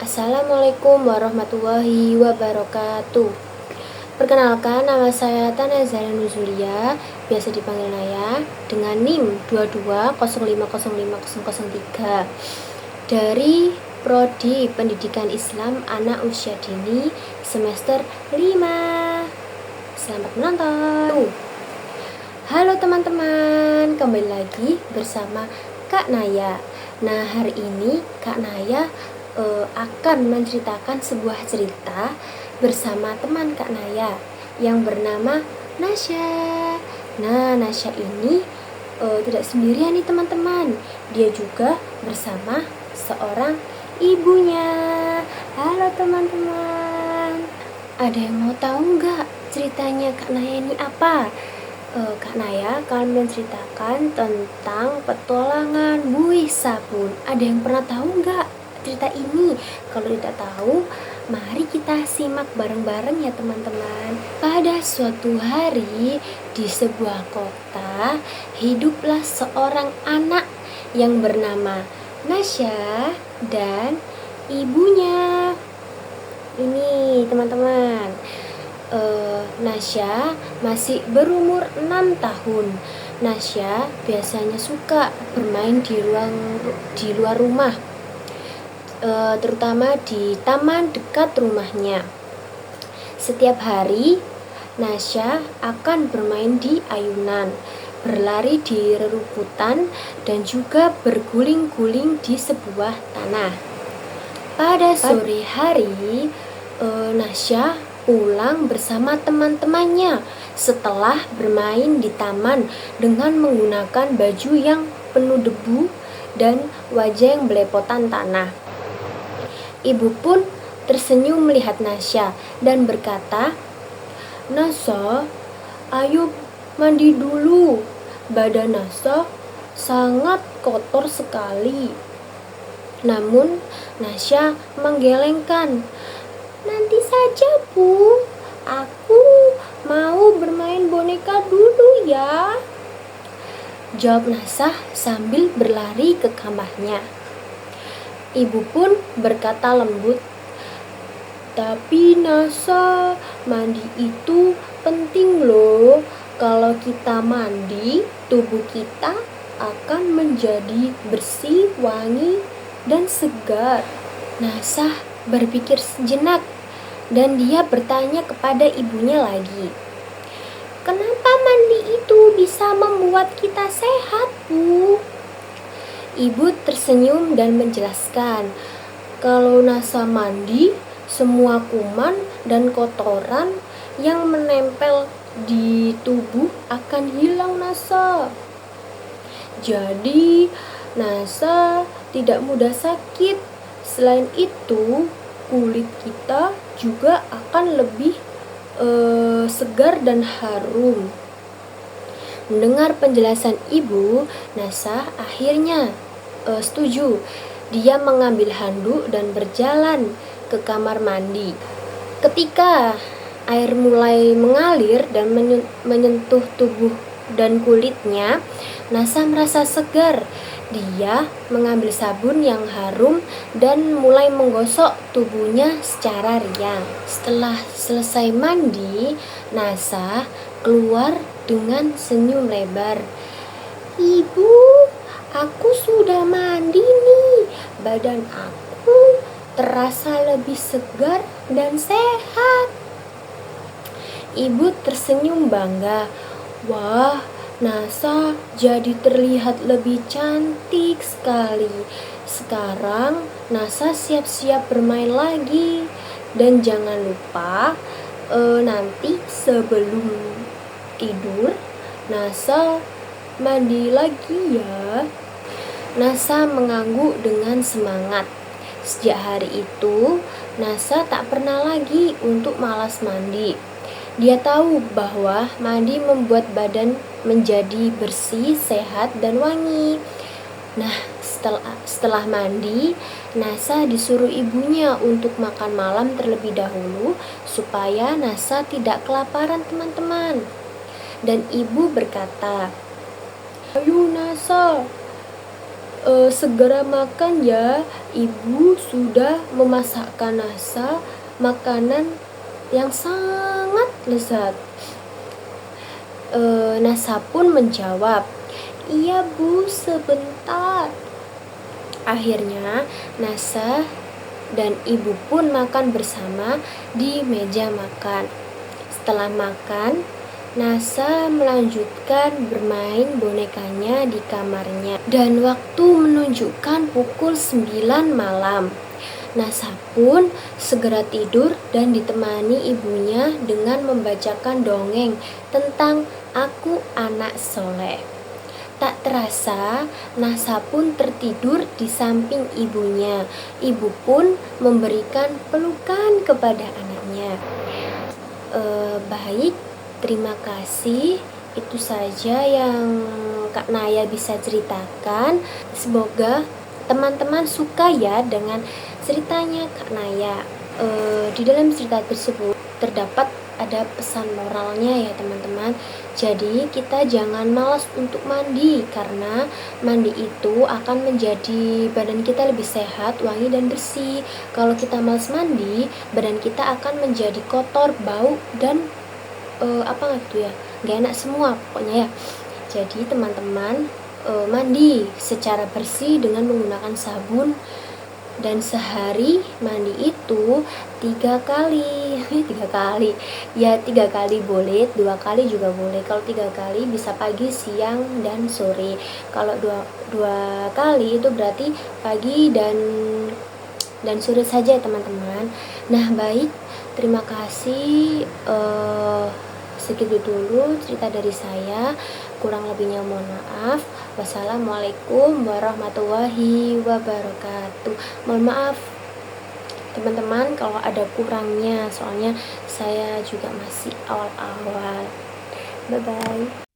Assalamualaikum warahmatullahi wabarakatuh. Perkenalkan, nama saya Tana Zahra Nuzulia, biasa dipanggil Naya, dengan NIM 22050503 dari Prodi Pendidikan Islam Anak Usia Dini semester 5. Selamat menonton. Halo teman-teman, kembali lagi bersama Kak Naya. Nah, hari ini Kak Naya akan menceritakan sebuah cerita bersama teman Kak Naya yang bernama Nasya. Nah, Nasya ini tidak sendirian nih teman-teman. Dia juga bersama seorang ibunya. Halo teman-teman. Ada yang mau tahu nggak ceritanya Kak Naya ini apa? Kak Naya akan menceritakan tentang petualangan buih sabun. Ada yang pernah tahu nggak cerita ini? Kalau tidak tahu, mari kita simak bareng-bareng ya teman-teman. Pada suatu hari di sebuah kota, hiduplah seorang anak yang bernama Nasya dan ibunya. Ini teman-teman, Nasya masih berumur 6 tahun. Nasya biasanya suka bermain di luar rumah, terutama di taman dekat rumahnya. Setiap hari Nasya akan bermain di ayunan, berlari di rerumputan, dan juga berguling-guling di sebuah tanah. Pada sore hari, Nasya pulang bersama teman-temannya setelah bermain di taman dengan menggunakan baju yang penuh debu dan wajah yang belepotan tanah. Ibu pun tersenyum melihat Nasya dan berkata, "Nasya, ayo mandi dulu. Badan Nasya sangat kotor sekali." Namun Nasya menggelengkan. "Nanti saja, Bu. Aku mau bermain boneka dulu ya," jawab Nasya sambil berlari ke kamarnya. Ibu pun berkata lembut, "Tapi Nasya, mandi itu penting loh. Kalau kita mandi, tubuh kita akan menjadi bersih, wangi, dan segar." Nasya berpikir sejenak dan dia bertanya kepada ibunya lagi, "Kenapa mandi itu bisa membuat kita sehat, Bu?" Ibu tersenyum dan menjelaskan, "Kalau Nasya mandi, semua kuman dan kotoran yang menempel di tubuh akan hilang, Nasya. Jadi Nasya tidak mudah sakit. Selain itu, kulit kita juga akan lebih segar dan harum." Mendengar penjelasan ibu, Nasya akhirnya setuju. Dia mengambil handuk dan berjalan ke kamar mandi. Ketika air mulai mengalir dan menyentuh tubuh dan kulitnya, Nasya merasa segar. Dia mengambil sabun yang harum dan mulai menggosok tubuhnya secara riang. Setelah selesai mandi, Nasya keluar dengan senyum lebar. "Ibu, aku sudah mandi nih. Badan aku terasa lebih segar dan sehat." Ibu tersenyum bangga. "Wah, Nasya jadi terlihat lebih cantik sekali. Sekarang Nasya siap-siap bermain lagi. Dan jangan lupa nanti sebelum tidur Nasya mandi lagi ya." Nasya mengangguk dengan semangat. Sejak hari itu, Nasya tak pernah lagi untuk malas mandi. Dia tahu bahwa mandi membuat badan menjadi bersih, sehat, dan wangi. Nah, setelah mandi, Nasya disuruh ibunya untuk makan malam terlebih dahulu supaya Nasya tidak kelaparan teman-teman. Dan ibu berkata, "Ayo Nasya, segera makan ya, ibu sudah memasakkan nasa, makanan yang sangat lezat. Nasa pun menjawab, iya bu, sebentar. Akhirnya Nasa dan ibu pun makan bersama di meja makan. Setelah makan, Nasa melanjutkan bermain bonekanya di kamarnya. Dan waktu menunjukkan pukul 9 malam. Nasa pun segera tidur dan ditemani ibunya dengan membacakan dongeng tentang Aku Anak Soleh. Tak terasa, Nasa pun tertidur di samping ibunya. Ibu pun memberikan pelukan kepada anaknya. Baik, terima kasih. Itu saja yang Kak Naya bisa ceritakan. Semoga teman-teman suka ya dengan ceritanya Kak Naya. Di dalam cerita tersebut terdapat ada pesan moralnya ya teman-teman. Jadi kita jangan malas untuk mandi, karena mandi itu akan menjadi badan kita lebih sehat, wangi dan bersih. Kalau kita malas mandi, badan kita akan menjadi kotor, bau dan apa gitu ya, nggak enak semua pokoknya ya. Jadi teman-teman mandi secara bersih dengan menggunakan sabun, dan sehari mandi itu 3 kali 3 kali boleh, 2 kali juga boleh. Kalau 3 kali bisa pagi, siang, dan sore. Kalau dua kali itu berarti pagi dan sore saja teman-teman. Nah baik, terima kasih. Segitu dulu cerita dari saya, kurang lebihnya mohon maaf. Wassalamualaikum warahmatullahi wabarakatuh. Mohon maaf teman-teman kalau ada kurangnya, soalnya saya juga masih awal-awal. Bye bye.